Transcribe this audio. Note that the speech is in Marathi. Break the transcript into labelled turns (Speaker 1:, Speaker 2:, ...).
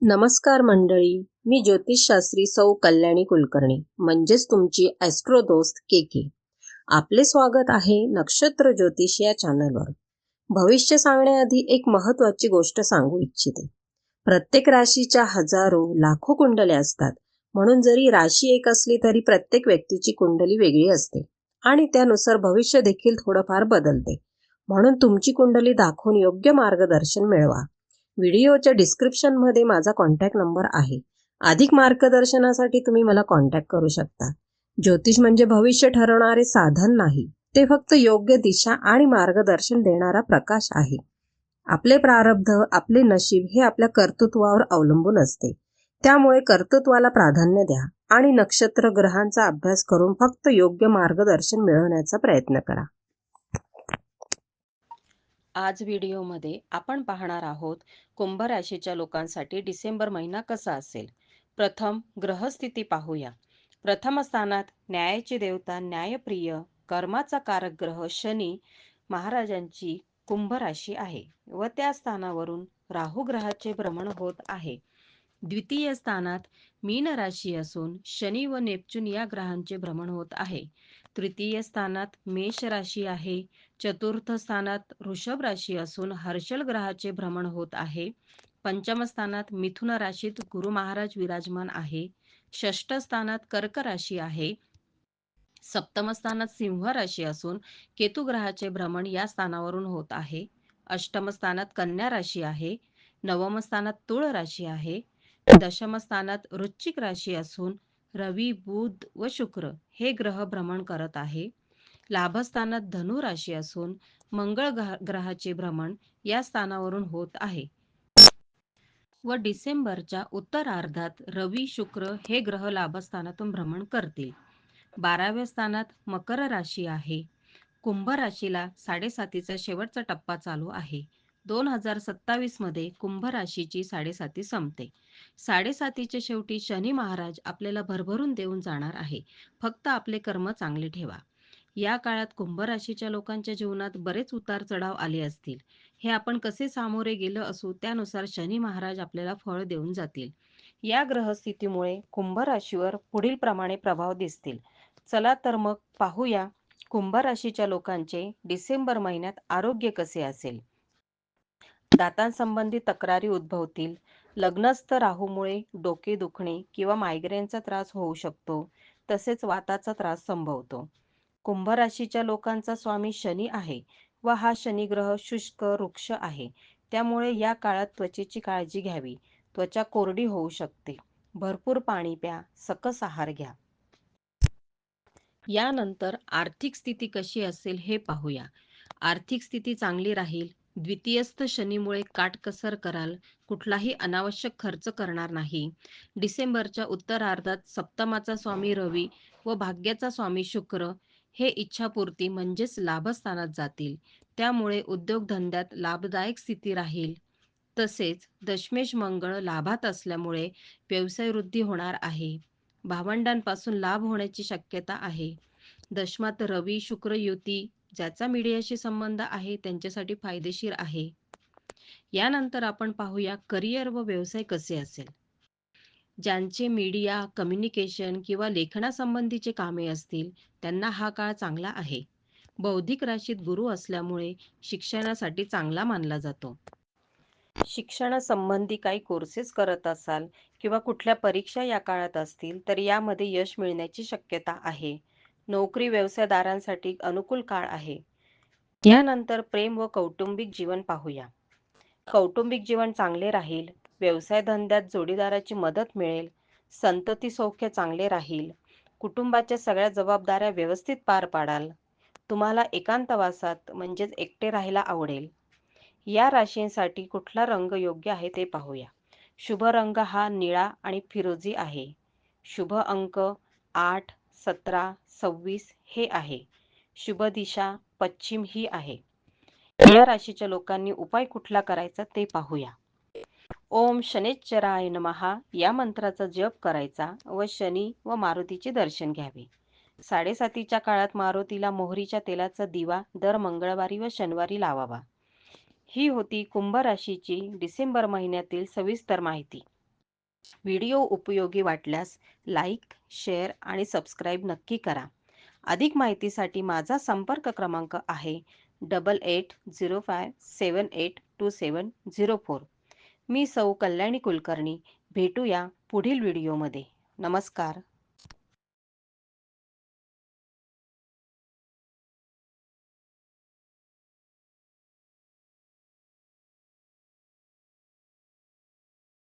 Speaker 1: नमस्कार मंडळी, मी ज्योतिषशास्त्री सौ कल्याणी कुलकर्णी म्हणजेच तुमची ॲस्ट्रो दोस्त के. आपले स्वागत आहे नक्षत्र ज्योतिष या चॅनलवर. भविष्य सांगण्याआधी एक महत्त्वाची गोष्ट सांगू इच्छिते. प्रत्येक राशीच्या हजारो लाखो कुंडल्या असतात. म्हणून जरी राशी एक असली तरी प्रत्येक व्यक्तीची कुंडली वेगळी असते आणि त्यानुसार भविष्य देखील थोडंफार बदलते. म्हणून तुमची कुंडली दाखवून योग्य मार्गदर्शन मिळवा. व्हिडिओच्या डिस्क्रिप्शनमध्ये माझा कॉन्टॅक्ट नंबर आहे. अधिक मार्गदर्शनासाठी तुम्ही मला कॉन्टॅक्ट करू शकता. ज्योतिष म्हणजे भविष्य ठरवणारे साधन नाही, ते फक्त योग्य दिशा आणि मार्गदर्शन देणारा प्रकाश आहे. आपले प्रारब्ध, आपले नशीब हे आपल्या कर्तृत्वावर अवलंबून असते. त्यामुळे कर्तृत्वाला प्राधान्य द्या आणि नक्षत्र ग्रहांचा अभ्यास करून फक्त योग्य मार्गदर्शन मिळवण्याचा प्रयत्न करा.
Speaker 2: आज व्हिडिओमध्ये आपण पाहणार आहोत कुंभ राशीच्या लोकांसाठी डिसेंबर महिना कसा असेल. प्रथम ग्रहस्थिती पाहूया. प्रथम स्थानात न्यायाची देवता, न्यायप्रिय, कर्माचा कारक ग्रह शनी महाराजांची कुंभ राशी आहे व त्या स्थानावरून राहू ग्रहाचे भ्रमण होत आहे. द्वितीय स्थानात मीन राशी असून शनी व नेपच्यून या ग्रहांचे भ्रमण होत आहे. तृतीय स्थानात मेष राशी आहे. चतुर्थ स्थानात वृषभ राशी असून हर्षल ग्रहाचे भ्रमण होत आहे. पंचम स्थानात मिथुन राशीत गुरु महाराज विराजमान आहे. षष्ठ स्थानात कर्क राशी आहे. सप्तम स्थानात सिंह राशी असून केतू ग्रहाचे भ्रमण या स्थानावरून होत आहे. अष्टम स्थानात कन्या राशी आहे. नवम स्थानात तुळ राशी आहे. दशम स्थानात वृश्चिक राशी असून रवी, बुध व शुक्र हे ग्रह भ्रमण करत आहे. लाभस्थानात धनु राशी असून मंगळ ग्रहाचे भ्रमण या स्थानावरून होत आहे व डिसेंबरच्या उत्तरार्धात रवी, शुक्र हे ग्रह लाभस्थानातून भ्रमण करतील. 12व्या स्थानात मकर राशी आहे. कुंभ राशीला 7.5चा शेवटचा टप्पा चालू आहे. 2027 मध्ये कुंभ राशीची 7.5 संपते. 7.5च्या शेवटी शनी महाराज आपल्याला भरभरून देऊन जाणार आहे. फक्त आपले कर्म चांगले ठेवा. या काळात कुंभ राशीच्या लोकांच्या जीवनात बरेच उतार चढाव आले असतील. हे आपण कसे सामोरे गेलो असू त्यानुसार शनी महाराज आपल्याला फळ देऊन जातील. या ग्रहस्थितीमुळे कुंभ राशीवर पुढील प्रमाणे प्रभाव दिसतील. चला तर मग पाहूया कुंभ राशीच्या लोकांचे डिसेंबर महिन्यात आरोग्य कसे असेल. दातांसंबंधी तक्रारी उद्भवतील. लग्नस्थ राहूमुळे डोके दुखणे किंवा मायग्रेनचा त्रास होऊ शकतो. तसेच वाताचा त्रास संभवतो. कुंभ राशीच्या लोकांचा स्वामी शनी आहे व हा शनी ग्रह शुष्क रुक्ष आहे. त्यामुळे या काळात त्वचेची काळजी घ्यावी. त्वचा कोरडी होऊ शकते. भरपूर पाणी प्या, सकस आहार घ्या. यानंतर आर्थिक स्थिती कशी असेल हे पाहूया. आर्थिक स्थिती चांगली राहील. द्वितीयस्थ शनीमुळे काटकसर कराल. कुठलाही अनावश्यक खर्च करणार नाही. डिसेंबरच्या उत्तरार्धात सप्तमाचा स्वामी रवी व भाग्याचा स्वामी शुक्र हे इच्छापूर्ती म्हणजेच लाभस्थानात जातील. त्यामुळे उद्योगधंद्यात लाभदायक स्थिती राहील. तसेच दशमेश मंगळ लाभात असल्यामुळे व्यवसाय वृद्धी होणार आहे. भावंडांपासून लाभ होण्याची शक्यता आहे. दशमात रवी शुक्र युती ज्याचा मीडियाशी संबंध आहे त्यांच्यासाठी फायदेशीर आहे. यानंतर आपण पाहूया करिअर व व्यवसाय कसे असेल. ज्यांचे मीडिया, कम्युनिकेशन किंवा लेखनासंबंधीचे कामे असतील त्यांना हा काळ चांगला आहे. बौद्धिक राशीत गुरु असल्यामुळे शिक्षणासाठी चांगला मानला जातो. शिक्षणासंबंधी काही कोर्सेस करत असाल किंवा कुठल्या परीक्षा या काळात असतील तर यामध्ये यश मिळण्याची शक्यता आहे. नोकरी व्यवसायदारांसाठी अनुकूल काळ आहे. यानंतर प्रेम व कौटुंबिक जीवन पाहूया. कौटुंबिक जीवन चांगले राहील. व्यवसाय धंद्यात जोडीदाराची मदत मिळेल. संतती सौख्य चांगले राहील. कुटुंबाच्या सगळ्या जबाबदाऱ्या व्यवस्थित पार पाडाल. तुम्हाला एकांतवासात म्हणजेच एकटे राहायला आवडेल. या राशींसाठी कुठला रंग योग्य आहे ते पाहूया. शुभ रंग हा निळा आणि फिरोजी आहे. शुभ अंक 8, 17, 26 हे आहे. शुभ दिशा पश्चिम ही आहे. या राशीच्या लोकांनी उपाय कुठला करायचा ते पाहूया. ओम शनेश्चराय नमः या मंत्राचा जप करायचा व शनी व मारुतीचे दर्शन घ्यावे. 7.5च्या काळात मारुतीला मोहरीच्या तेलाचा दिवा दर मंगळवारी व शनिवारी लावावा. ही होती कुंभ राशीची डिसेंबर महिन्यातील सविस्तर माहिती. व्हिडिओ उपयोगी वाटल्यास लाईक, शेअर आणि सबस्क्राईब नक्की करा. अधिक माहितीसाठी माझा संपर्क क्रमांक आहे 8805782704. मी सौ कल्याणी कुलकर्णी. भेटूया पुढील व्हिडिओमध्ये. नमस्कार.